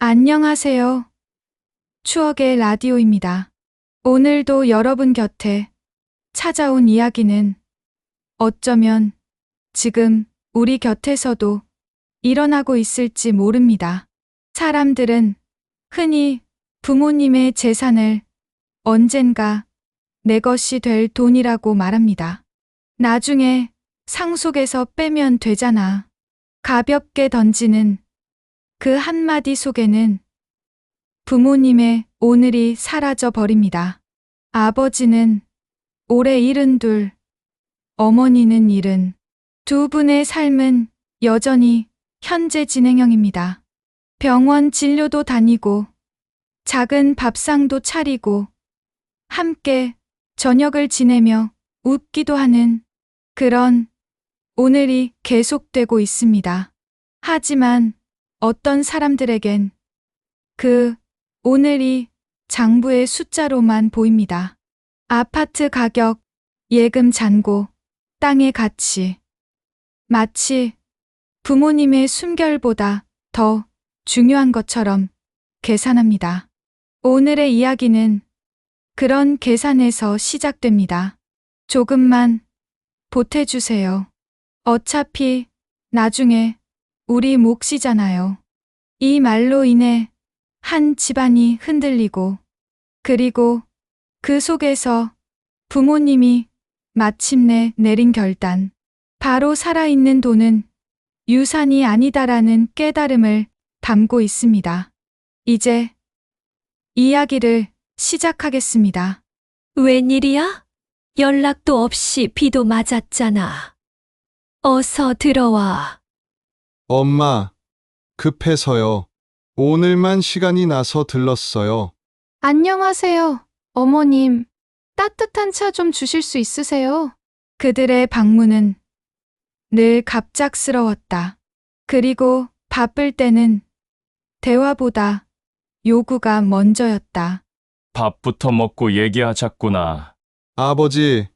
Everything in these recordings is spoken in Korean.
안녕하세요. 추억의 라디오입니다. 오늘도 여러분 곁에 찾아온 이야기는 어쩌면 지금 우리 곁에서도 일어나고 있을지 모릅니다. 사람들은 흔히 부모님의 재산을 언젠가 내 것이 될 돈이라고 말합니다. 나중에 상속에서 빼면 되잖아. 가볍게 던지는 그 한마디 속에는 부모님의 오늘이 사라져 버립니다. 아버지는 올해 72, 어머니는 70. 두 분의 삶은 여전히 현재 진행형입니다. 병원 진료도 다니고 작은 밥상도 차리고 함께 저녁을 지내며 웃기도 하는 그런 오늘이 계속되고 있습니다. 하지만 어떤 사람들에겐 그 오늘이 장부의 숫자로만 보입니다. 아파트 가격, 예금 잔고, 땅의 가치. 마치 부모님의 숨결보다 더 중요한 것처럼 계산합니다. 오늘의 이야기는 그런 계산에서 시작됩니다. 조금만 보태주세요. 어차피 나중에 우리 몫이잖아요. 이 말로 인해 한 집안이 흔들리고 그리고 그 속에서 부모님이 마침내 내린 결단. 바로 살아있는 돈은 유산이 아니다라는 깨달음을 담고 있습니다. 이제 이야기를 시작하겠습니다. 웬일이야? 연락도 없이 비도 맞았잖아. 어서 들어와. 엄마, 급해서요. 오늘만 시간이 나서 들렀어요. 안녕하세요, 어머님. 따뜻한 차 좀 주실 수 있으세요? 그들의 방문은 늘 갑작스러웠다. 그리고 바쁠 때는 대화보다 요구가 먼저였다. 밥부터 먹고 얘기하자꾸나. 아버지,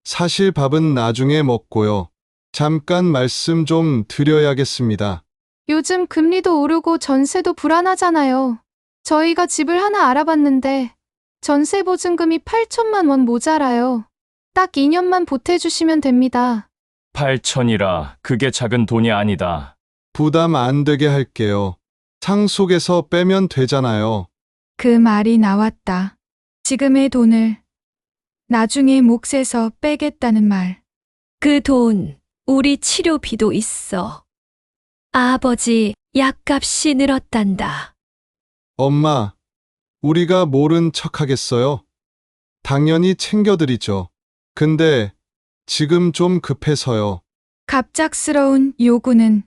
사실 밥은 나중에 먹고요. 잠깐 말씀 좀 드려야겠습니다. 요즘 금리도 오르고 전세도 불안하잖아요. 저희가 집을 하나 알아봤는데 전세 보증금이 8천만 원 모자라요. 딱 2년만 보태주시면 됩니다. 8천이라 그게 작은 돈이 아니다. 부담 안 되게 할게요. 상속에서 빼면 되잖아요. 그 말이 나왔다. 지금의 돈을 나중에 몫에서 빼겠다는 말. 그 돈, 우리 치료비도 있어. 아버지, 약값이 늘었단다. 엄마, 우리가 모른 척 하겠어요? 당연히 챙겨드리죠. 근데 지금 좀 급해서요. 갑작스러운 요구는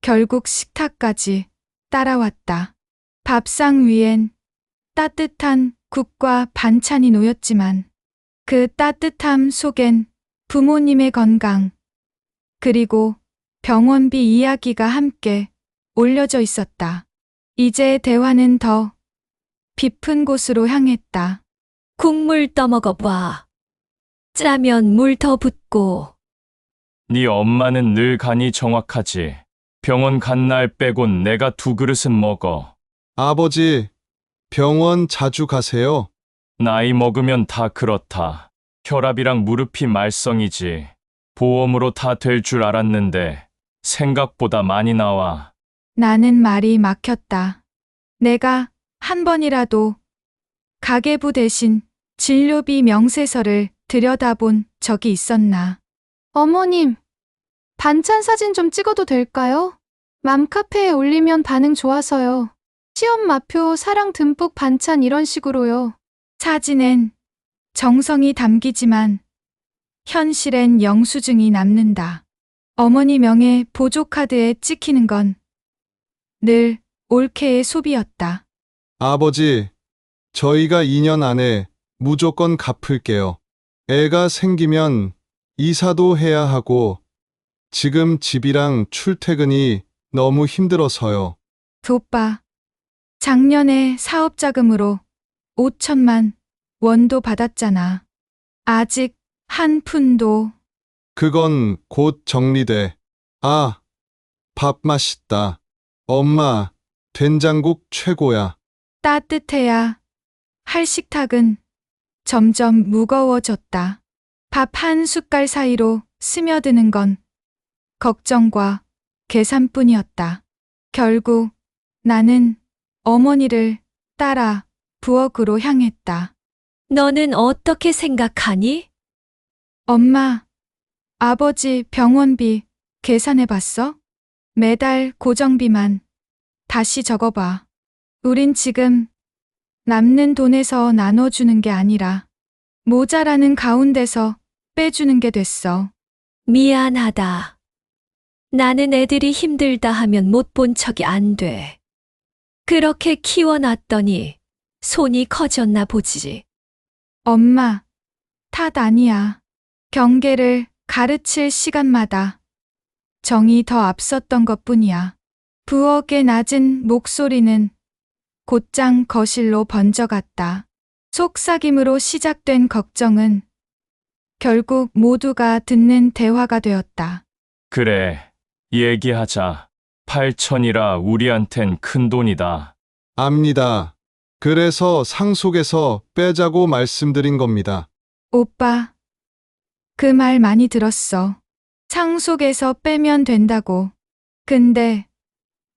결국 식탁까지 따라왔다. 밥상 위엔 따뜻한 국과 반찬이 놓였지만 그 따뜻함 속엔 부모님의 건강, 그리고 병원비 이야기가 함께 올려져 있었다. 이제 대화는 더 깊은 곳으로 향했다. 국물 떠먹어봐. 짜면 물 더 붓고. 네 엄마는 늘 간이 정확하지. 병원 간 날 빼곤 내가 2그릇은 먹어. 아버지, 병원 자주 가세요? 나이 먹으면 다 그렇다. 혈압이랑 무릎이 말썽이지. 보험으로 다 될 줄 알았는데 생각보다 많이 나와. 나는 말이 막혔다. 내가 한 번이라도 가계부 대신 진료비 명세서를 들여다본 적이 있었나. 어머님, 반찬 사진 좀 찍어도 될까요? 맘카페에 올리면 반응 좋아서요. 시험 마표 사랑 듬뿍 반찬 이런 식으로요. 사진엔 정성이 담기지만 현실엔 영수증이 남는다. 어머니 명의 보조카드에 찍히는 건 늘 올케의 소비였다. 아버지, 저희가 2년 안에 무조건 갚을게요. 애가 생기면 이사도 해야 하고 지금 집이랑 출퇴근이 너무 힘들어서요. 오빠, 작년에 사업자금으로 5천만 원도 받았잖아. 아직 한 푼도. 그건 곧 정리돼. 아, 밥 맛있다. 엄마, 된장국 최고야. 따뜻해야 할 식탁은 점점 무거워졌다. 밥 한 숟갈 사이로 스며드는 건 걱정과 계산뿐이었다. 결국 나는 어머니를 따라 부엌으로 향했다. 너는 어떻게 생각하니? 엄마, 아버지 병원비 계산해 봤어? 매달 고정비만 다시 적어봐. 우린 지금 남는 돈에서 나눠주는 게 아니라 모자라는 가운데서 빼주는 게 됐어. 미안하다. 나는 애들이 힘들다 하면 못 본 척이 안 돼. 그렇게 키워놨더니 손이 커졌나 보지. 엄마, 탓 아니야. 경계를 가르칠 시간마다 정이 더 앞섰던 것 뿐이야. 부엌의 낮은 목소리는 곧장 거실로 번져갔다. 속삭임으로 시작된 걱정은 결국 모두가 듣는 대화가 되었다. 그래, 얘기하자. 8천이라 우리한텐 큰 돈이다. 압니다. 그래서 상속에서 빼자고 말씀드린 겁니다. 오빠, 그 말 많이 들었어. 상속에서 빼면 된다고. 근데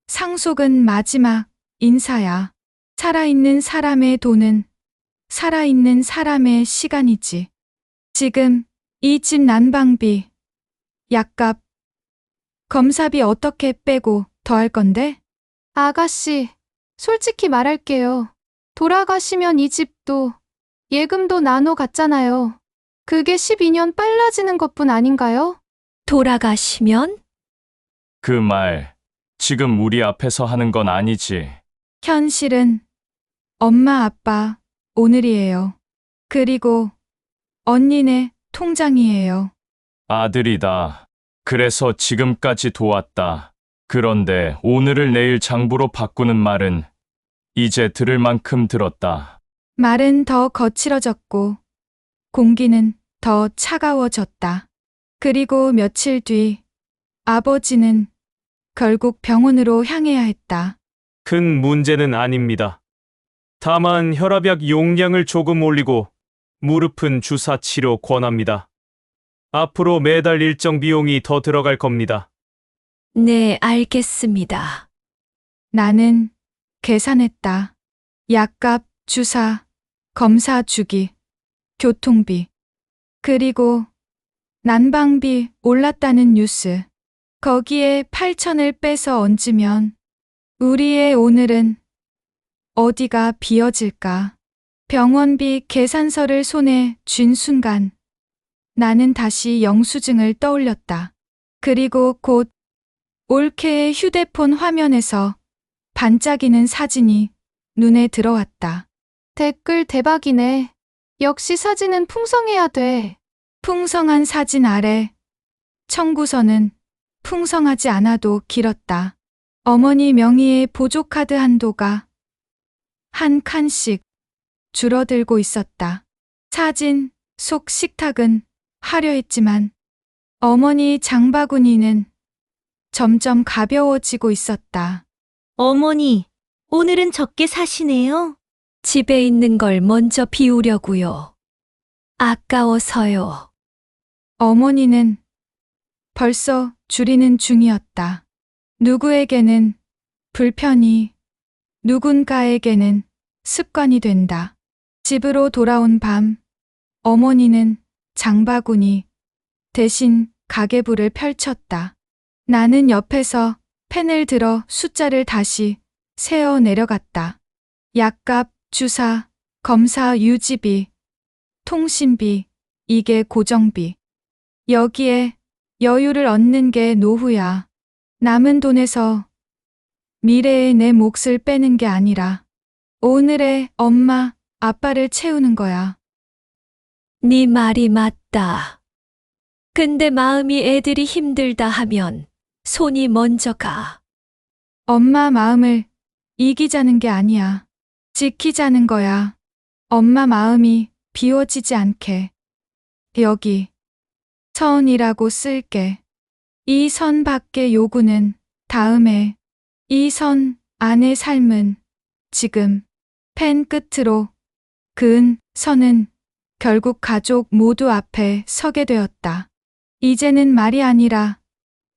상속은 마지막 인사야. 살아있는 사람의 돈은 살아있는 사람의 시간이지. 지금 이 집 난방비, 약값, 검사비 어떻게 빼고 더 할 건데? 아가씨, 솔직히 말할게요. 돌아가시면 이 집도 예금도 나눠 갔잖아요. 그게 12년 빨라지는 것뿐 아닌가요? 돌아가시면? 그 말, 지금 우리 앞에서 하는 건 아니지. 현실은 엄마, 아빠, 오늘이에요. 그리고 언니네 통장이에요. 아들이다. 그래서 지금까지 도왔다. 그런데 오늘을 내일 장부로 바꾸는 말은 이제 들을 만큼 들었다. 말은 더 거칠어졌고 공기는 더 차가워졌다. 그리고 며칠 뒤 아버지는 결국 병원으로 향해야 했다. 큰 문제는 아닙니다. 다만 혈압약 용량을 조금 올리고 무릎은 주사 치료 권합니다. 앞으로 매달 일정 비용이 더 들어갈 겁니다. 네, 알겠습니다. 나는 계산했다. 약값, 주사, 검사 주기, 교통비, 그리고 난방비 올랐다는 뉴스. 거기에 8천을 빼서 얹으면 우리의 오늘은 어디가 비어질까? 병원비 계산서를 손에 쥔 순간 나는 다시 영수증을 떠올렸다. 그리고 곧 올케의 휴대폰 화면에서 반짝이는 사진이 눈에 들어왔다. 댓글 대박이네. 역시 사진은 풍성해야 돼. 풍성한 사진 아래 청구서는 풍성하지 않아도 길었다. 어머니 명의의 보조카드 한도가 한 칸씩 줄어들고 있었다. 사진 속 식탁은 화려했지만 어머니 장바구니는 점점 가벼워지고 있었다. 어머니, 오늘은 적게 사시네요. 집에 있는 걸 먼저 비우려고요. 아까워서요. 어머니는 벌써 줄이는 중이었다. 누구에게는 불편이, 누군가에게는 습관이 된다. 집으로 돌아온 밤, 어머니는 장바구니 대신 가계부를 펼쳤다. 나는 옆에서 펜을 들어 숫자를 다시 세어 내려갔다. 약값, 주사, 검사 유지비, 통신비, 이게 고정비. 여기에 여유를 얻는 게 노후야. 남은 돈에서 미래의 내 몫을 빼는 게 아니라 오늘의 엄마, 아빠를 채우는 거야. 네 말이 맞다. 근데 마음이 애들이 힘들다 하면 손이 먼저 가. 엄마 마음을 이기자는 게 아니야. 지키자는 거야. 엄마 마음이 비워지지 않게. 여기 선이라고 쓸게. 이 선 밖의 요구는 다음에 이 선 아내 삶은 지금 펜 끝으로 그은 선은 결국 가족 모두 앞에 서게 되었다. 이제는 말이 아니라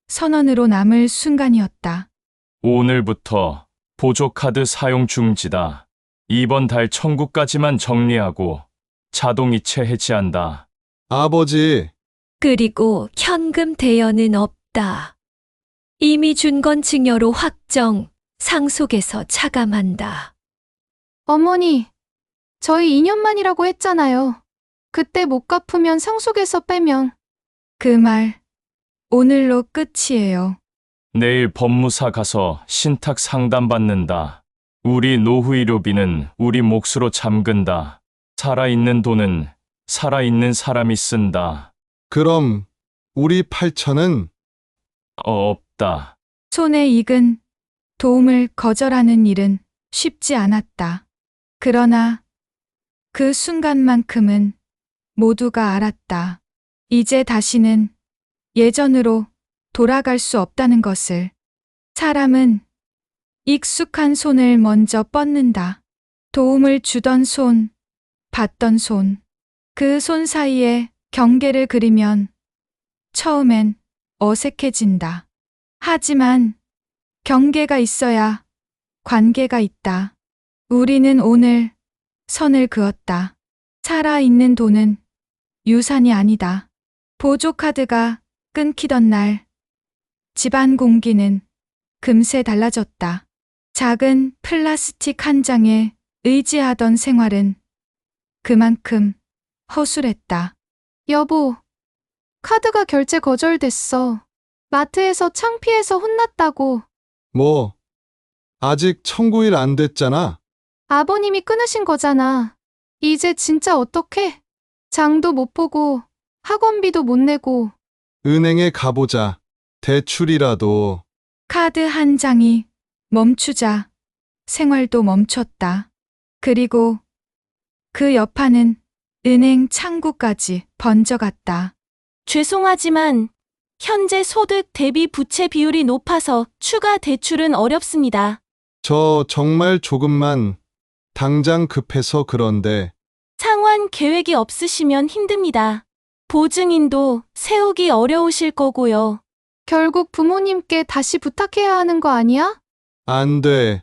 선언으로 남을 순간이었다. 오늘부터 보조카드 사용 중지다. 이번 달 청구까지만 정리하고 자동이체 해지한다. 아버지, 그리고 현금 대여는 없다. 이미 준 건 증여로 확정, 상속에서 차감한다. 어머니, 저희 2년만이라고 했잖아요. 그때 못 갚으면 상속에서 빼면. 그 말 오늘로 끝이에요. 내일 법무사 가서 신탁 상담 받는다. 우리 노후의료비는 우리 몫으로 잠근다. 살아있는 돈은 살아있는 사람이 쓴다. 그럼 우리 8천은 없다. 손에 익은 도움을 거절하는 일은 쉽지 않았다. 그러나 그 순간만큼은 모두가 알았다. 이제 다시는 예전으로 돌아갈 수 없다는 것을. 사람은 익숙한 손을 먼저 뻗는다. 도움을 주던 손, 받던 손. 그 손 사이에 경계를 그리면 처음엔 어색해진다. 하지만 경계가 있어야 관계가 있다. 우리는 오늘 선을 그었다. 살아있는 돈은 유산이 아니다. 보조카드가 끊기던 날, 집안 공기는 금세 달라졌다. 작은 플라스틱 한 장에 의지하던 생활은 그만큼 허술했다. 여보, 카드가 결제 거절됐어. 마트에서 창피해서 혼났다고. 뭐 아직 청구일 안 됐잖아. 아버님이 끊으신 거잖아. 이제 진짜 어떡해? 장도 못 보고 학원비도 못 내고. 은행에 가보자. 대출이라도. 카드 한 장이 멈추자 생활도 멈췄다. 그리고 그 여파는 은행 창구까지 번져갔다. 죄송하지만 현재 소득 대비 부채 비율이 높아서 추가 대출은 어렵습니다. 저 정말 조금만 당장 급해서 그런데 상환 계획이 없으시면 힘듭니다. 보증인도 세우기 어려우실 거고요. 결국 부모님께 다시 부탁해야 하는 거 아니야? 안 돼.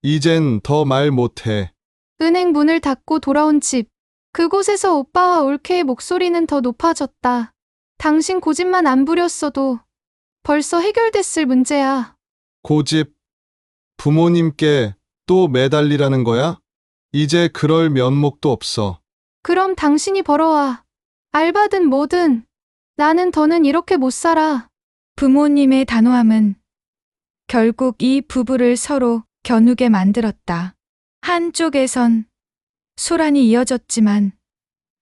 이젠 더 말 못해. 은행 문을 닫고 돌아온 집. 그곳에서 오빠와 올케의 목소리는 더 높아졌다. 당신 고집만 안 부렸어도 벌써 해결됐을 문제야. 고집. 부모님께 또 매달리라는 거야? 이제 그럴 면목도 없어. 그럼 당신이 벌어와. 알바든 뭐든. 나는 더는 이렇게 못 살아. 부모님의 단호함은 결국 이 부부를 서로 겨누게 만들었다. 한쪽에선 소란이 이어졌지만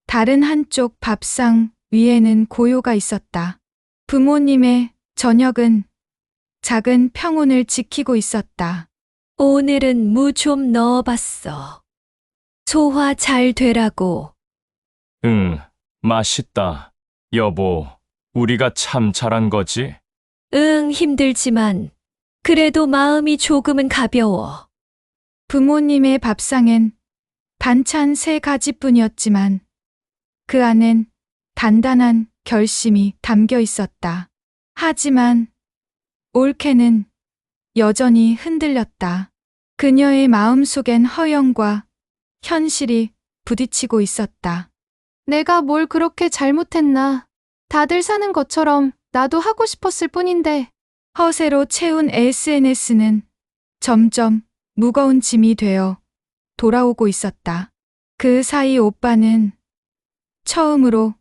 다른 한쪽 밥상 위에는 고요가 있었다. 부모님의 저녁은 작은 평온을 지키고 있었다. 오늘은 무 좀 넣어봤어. 소화 잘 되라고. 응, 맛있다. 여보, 우리가 참 잘한 거지? 응, 힘들지만 그래도 마음이 조금은 가벼워. 부모님의 밥상엔 반찬 3가지뿐이었지만 그 안엔 단단한 결심이 담겨 있었다. 하지만 올케는 여전히 흔들렸다. 그녀의 마음속엔 허영과 현실이 부딪히고 있었다. 내가 뭘 그렇게 잘못했나. 다들 사는 것처럼 나도 하고 싶었을 뿐인데. 허세로 채운 SNS는 점점 무거운 짐이 되어 돌아오고 있었다. 그 사이 오빠는 처음으로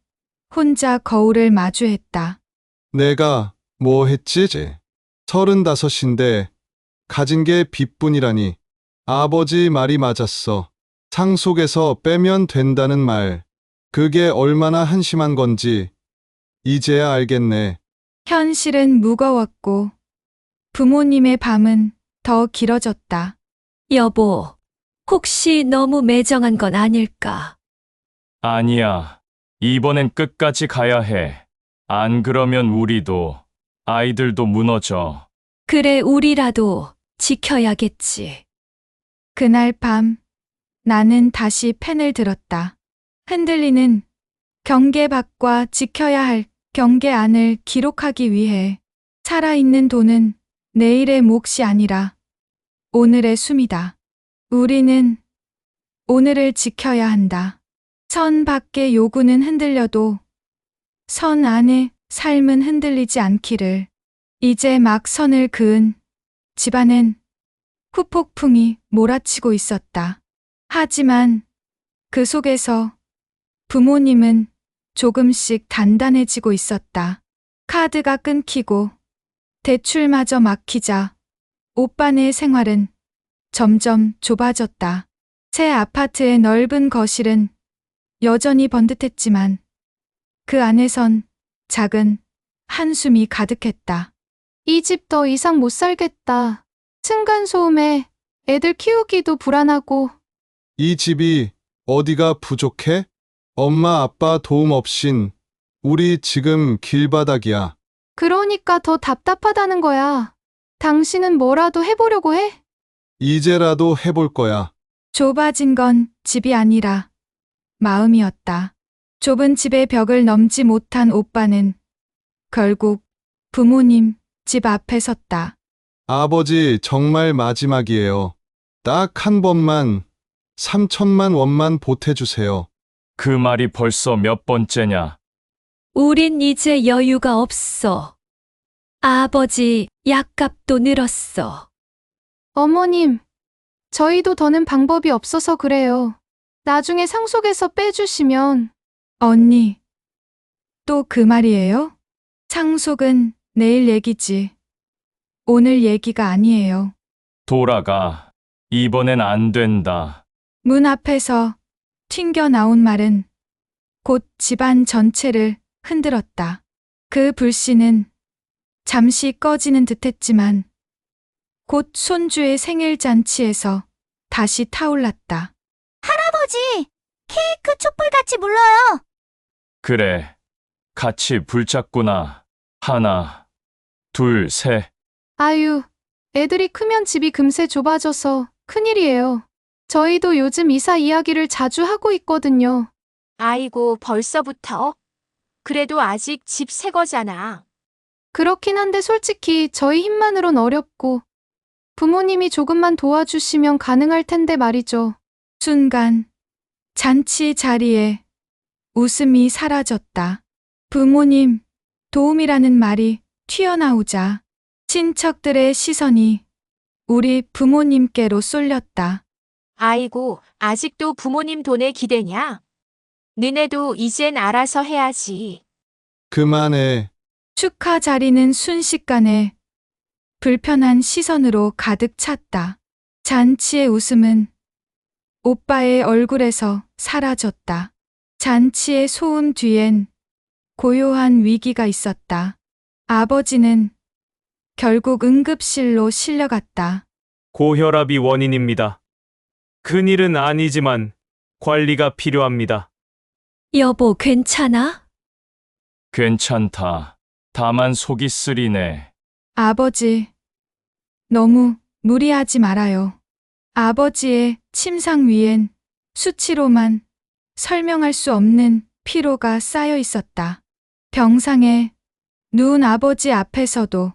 혼자 거울을 마주했다. 내가 뭐 했지? 35인데 가진 게 빚뿐이라니. 아버지 말이 맞았어. 상속에서 빼면 된다는 말. 그게 얼마나 한심한 건지 이제야 알겠네. 현실은 무거웠고 부모님의 밤은 더 길어졌다. 여보, 혹시 너무 매정한 건 아닐까? 아니야. 이번엔 끝까지 가야 해. 안 그러면 우리도, 아이들도 무너져. 그래, 우리라도 지켜야겠지. 그날 밤 나는 다시 펜을 들었다. 흔들리는 경계 밖과 지켜야 할 경계 안을 기록하기 위해 살아있는 돈은 내일의 몫이 아니라 오늘의 숨이다. 우리는 오늘을 지켜야 한다. 선 밖의 요구는 흔들려도 선 안의 삶은 흔들리지 않기를. 이제 막 선을 그은 집안엔 후폭풍이 몰아치고 있었다. 하지만 그 속에서 부모님은 조금씩 단단해지고 있었다. 카드가 끊기고 대출마저 막히자 오빠네 생활은 점점 좁아졌다. 새 아파트의 넓은 거실은 여전히 번듯했지만 그 안에선 작은 한숨이 가득했다. 이 집 더 이상 못 살겠다. 층간소음에 애들 키우기도 불안하고. 이 집이 어디가 부족해? 엄마 아빠 도움 없인 우리 지금 길바닥이야. 그러니까 더 답답하다는 거야. 당신은 뭐라도 해보려고 해? 이제라도 해볼 거야. 좁아진 건 집이 아니라 마음이었다. 좁은 집의 벽을 넘지 못한 오빠는 결국 부모님 집 앞에 섰다. 아버지 정말 마지막이에요. 딱 한 번만 3천만 원만 보태주세요. 그 말이 벌써 몇 번째냐? 우린 이제 여유가 없어. 아버지 약값도 늘었어. 어머님, 저희도 더는 방법이 없어서 그래요. 나중에 상속에서 빼주시면. 언니, 또 그 말이에요? 상속은 내일 얘기지. 오늘 얘기가 아니에요. 돌아가. 이번엔 안 된다. 문 앞에서 튕겨 나온 말은 곧 집안 전체를 흔들었다. 그 불씨는 잠시 꺼지는 듯했지만 곧 손주의 생일 잔치에서 다시 타올랐다. 할아버지, 케이크 촛불 같이 불러요. 그래. 같이 불잡구나. 하나, 둘, 셋. 아유, 애들이 크면 집이 금세 좁아져서 큰일이에요. 저희도 요즘 이사 이야기를 자주 하고 있거든요. 아이고, 벌써부터? 그래도 아직 집 새 거잖아. 그렇긴 한데 솔직히 저희 힘만으론 어렵고 부모님이 조금만 도와주시면 가능할 텐데 말이죠. 순간 잔치 자리에 웃음이 사라졌다. 부모님 도움이라는 말이 튀어나오자 친척들의 시선이 우리 부모님께로 쏠렸다. 아이고, 아직도 부모님 돈에 기대냐? 너네도 이젠 알아서 해야지. 그만해. 축하 자리는 순식간에 불편한 시선으로 가득 찼다. 잔치의 웃음은 오빠의 얼굴에서 사라졌다. 잔치의 소음 뒤엔 고요한 위기가 있었다. 아버지는 결국 응급실로 실려갔다. 고혈압이 원인입니다. 큰일은 아니지만 관리가 필요합니다. 여보, 괜찮아? 괜찮다. 다만 속이 쓰리네. 아버지, 너무 무리하지 말아요. 아버지의 침상 위엔 수치로만 설명할 수 없는 피로가 쌓여 있었다. 병상에 누운 아버지 앞에서도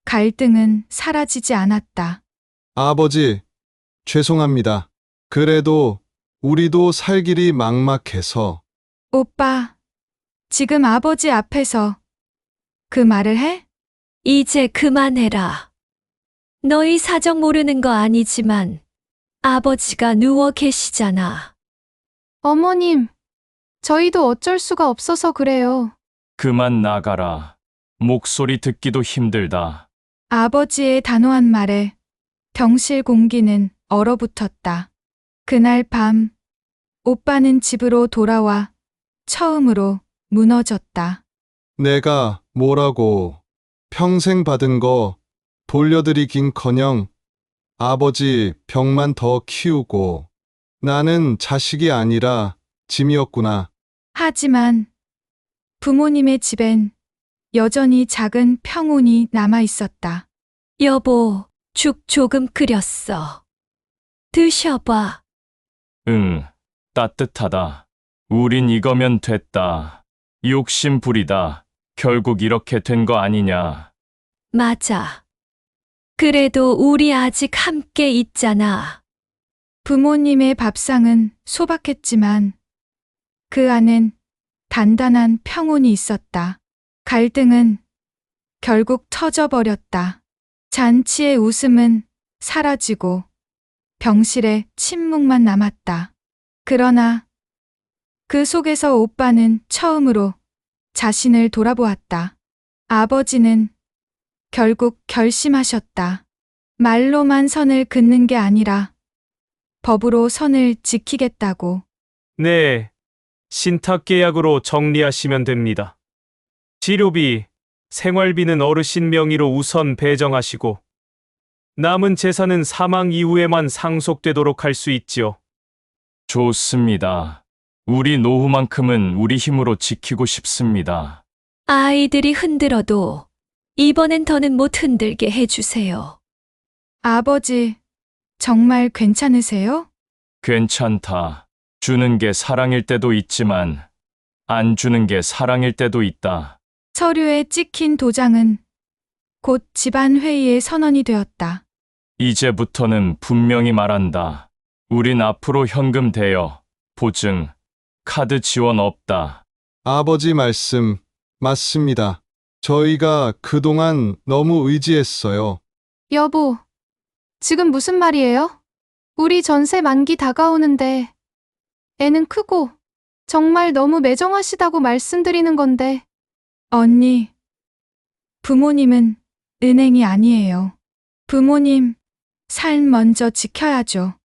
갈등은 사라지지 않았다. 아버지, 죄송합니다. 그래도 우리도 살 길이 막막해서. 오빠, 지금 아버지 앞에서 그 말을 해? 이제 그만해라. 너희 사정 모르는 거 아니지만 아버지가 누워 계시잖아. 어머님, 저희도 어쩔 수가 없어서 그래요. 그만 나가라. 목소리 듣기도 힘들다. 아버지의 단호한 말에 병실 공기는 얼어붙었다. 그날 밤, 오빠는 집으로 돌아와 처음으로 무너졌다. 내가 뭐라고 평생 받은 거 돌려드리긴커녕 아버지 병만 더 키우고 나는 자식이 아니라 짐이었구나. 하지만 부모님의 집엔 여전히 작은 평온이 남아 있었다. 여보, 죽 조금 끓였어. 드셔봐. 응, 따뜻하다. 우린 이거면 됐다. 욕심 부리다. 결국 이렇게 된 거 아니냐. 맞아. 그래도 우리 아직 함께 있잖아. 부모님의 밥상은 소박했지만 그 안엔 단단한 평온이 있었다. 갈등은 결국 터져버렸다. 잔치의 웃음은 사라지고 병실에 침묵만 남았다. 그러나 그 속에서 오빠는 처음으로 자신을 돌아보았다. 아버지는 결국 결심하셨다. 말로만 선을 긋는 게 아니라 법으로 선을 지키겠다고. 네, 신탁계약으로 정리하시면 됩니다. 치료비, 생활비는 어르신 명의로 우선 배정하시고 남은 재산은 사망 이후에만 상속되도록 할 수 있지요. 좋습니다. 우리 노후만큼은 우리 힘으로 지키고 싶습니다. 아이들이 흔들어도 이번엔 더는 못 흔들게 해주세요. 아버지, 정말 괜찮으세요? 괜찮다. 주는 게 사랑일 때도 있지만 안 주는 게 사랑일 때도 있다. 서류에 찍힌 도장은 곧 집안회의의 선언이 되었다. 이제부터는 분명히 말한다. 우린 앞으로 현금 대여, 보증, 카드 지원 없다. 아버지 말씀 맞습니다. 저희가 그동안 너무 의지했어요. 여보, 지금 무슨 말이에요? 우리 전세 만기 다가오는데 애는 크고 정말 너무 매정하시다고 말씀드리는 건데. 언니, 부모님은 은행이 아니에요. 부모님, 삶 먼저 지켜야죠.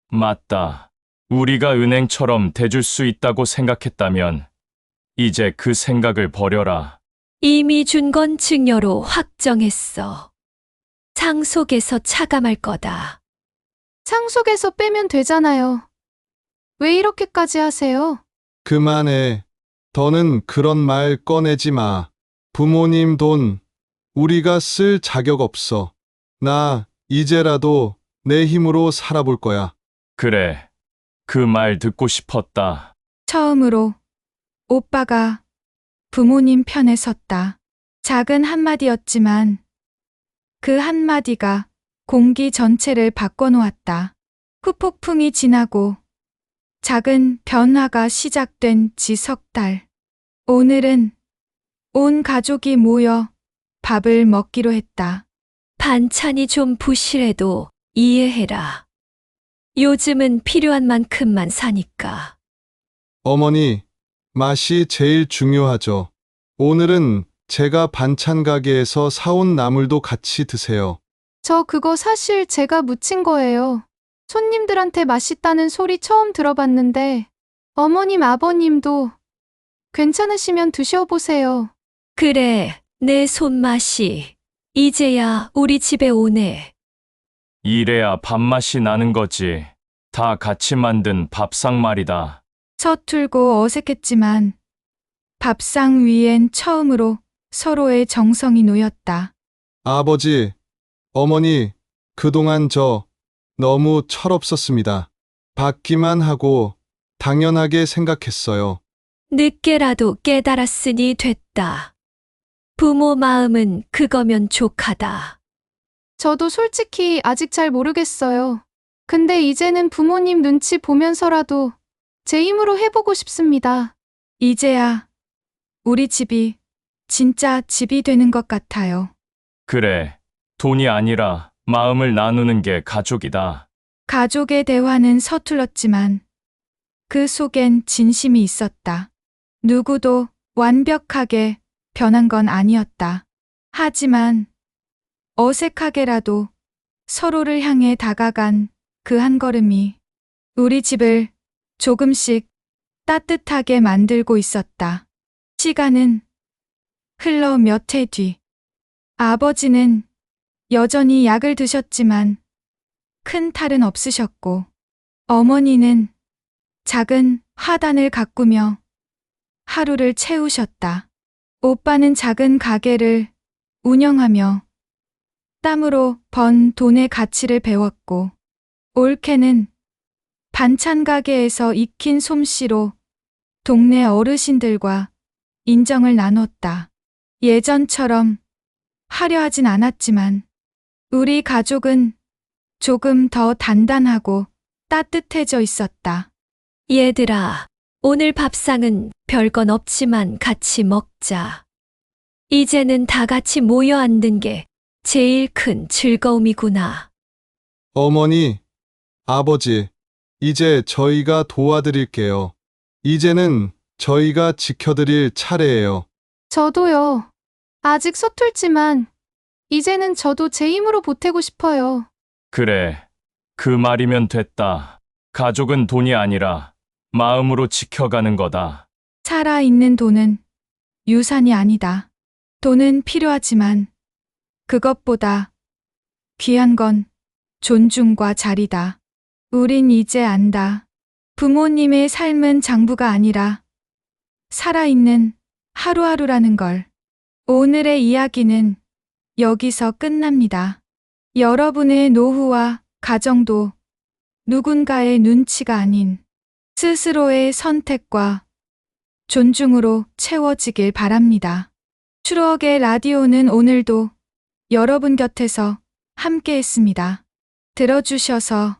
맞다. 우리가 은행처럼 대줄 수 있다고 생각했다면 이제 그 생각을 버려라. 이미 준 건 증여로 확정했어. 상속에서 차감할 거다. 상속에서 빼면 되잖아요. 왜 이렇게까지 하세요? 그만해. 더는 그런 말 꺼내지 마. 부모님 돈 우리가 쓸 자격 없어. 나 이제라도 내 힘으로 살아볼 거야. 그래. 그 말 듣고 싶었다. 처음으로 오빠가 부모님 편에 섰다. 작은 한마디였지만 그 한마디가 공기 전체를 바꿔놓았다. 후폭풍이 지나고 작은 변화가 시작된 지 석 달. 오늘은 온 가족이 모여 밥을 먹기로 했다. 반찬이 좀 부실해도 이해해라. 요즘은 필요한 만큼만 사니까. 어머니, 맛이 제일 중요하죠. 오늘은 제가 반찬 가게에서 사온 나물도 같이 드세요. 저 그거 사실 제가 무친 거예요. 손님들한테 맛있다는 소리 처음 들어봤는데 어머님, 아버님도 괜찮으시면 드셔보세요. 그래, 내 손맛이 이제야 우리 집에 오네. 이래야 밥맛이 나는 거지. 다 같이 만든 밥상 말이다. 서툴고 어색했지만 밥상 위엔 처음으로 서로의 정성이 놓였다. 아버지, 어머니, 그동안 저 너무 철없었습니다. 받기만 하고 당연하게 생각했어요. 늦게라도 깨달았으니 됐다. 부모 마음은 그거면 족하다. 저도 솔직히 아직 잘 모르겠어요. 근데 이제는 부모님 눈치 보면서라도 제 힘으로 해보고 싶습니다. 이제야 우리 집이 진짜 집이 되는 것 같아요. 그래. 돈이 아니라 마음을 나누는 게 가족이다. 가족의 대화는 서툴렀지만 그 속엔 진심이 있었다. 누구도 완벽하게 변한 건 아니었다. 하지만 어색하게라도 서로를 향해 다가간 그 한 걸음이 우리 집을 조금씩 따뜻하게 만들고 있었다. 시간은 흘러 몇 해 뒤. 아버지는 여전히 약을 드셨지만 큰 탈은 없으셨고 어머니는 작은 화단을 가꾸며 하루를 채우셨다. 오빠는 작은 가게를 운영하며 땀으로 번 돈의 가치를 배웠고, 올케는 반찬 가게에서 익힌 솜씨로 동네 어르신들과 인정을 나눴다. 예전처럼 화려하진 않았지만 우리 가족은 조금 더 단단하고 따뜻해져 있었다. 얘들아, 오늘 밥상은 별건 없지만 같이 먹자. 이제는 다 같이 모여 앉는 게 제일 큰 즐거움이구나. 어머니, 아버지, 이제 저희가 도와드릴게요. 이제는 저희가 지켜드릴 차례예요. 저도요. 아직 서툴지만 이제는 저도 제 힘으로 보태고 싶어요. 그래, 그 말이면 됐다. 가족은 돈이 아니라 마음으로 지켜가는 거다. 살아있는 돈은 유산이 아니다. 돈은 필요하지만 그것보다 귀한 건 존중과 자리다. 우린 이제 안다. 부모님의 삶은 장부가 아니라 살아있는 하루하루라는 걸. 오늘의 이야기는 여기서 끝납니다. 여러분의 노후와 가정도 누군가의 눈치가 아닌 스스로의 선택과 존중으로 채워지길 바랍니다. 추억의 라디오는 오늘도 여러분 곁에서 함께 했습니다. 들어주셔서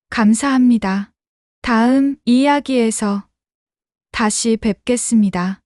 감사합니다. 다음 이야기에서 다시 뵙겠습니다.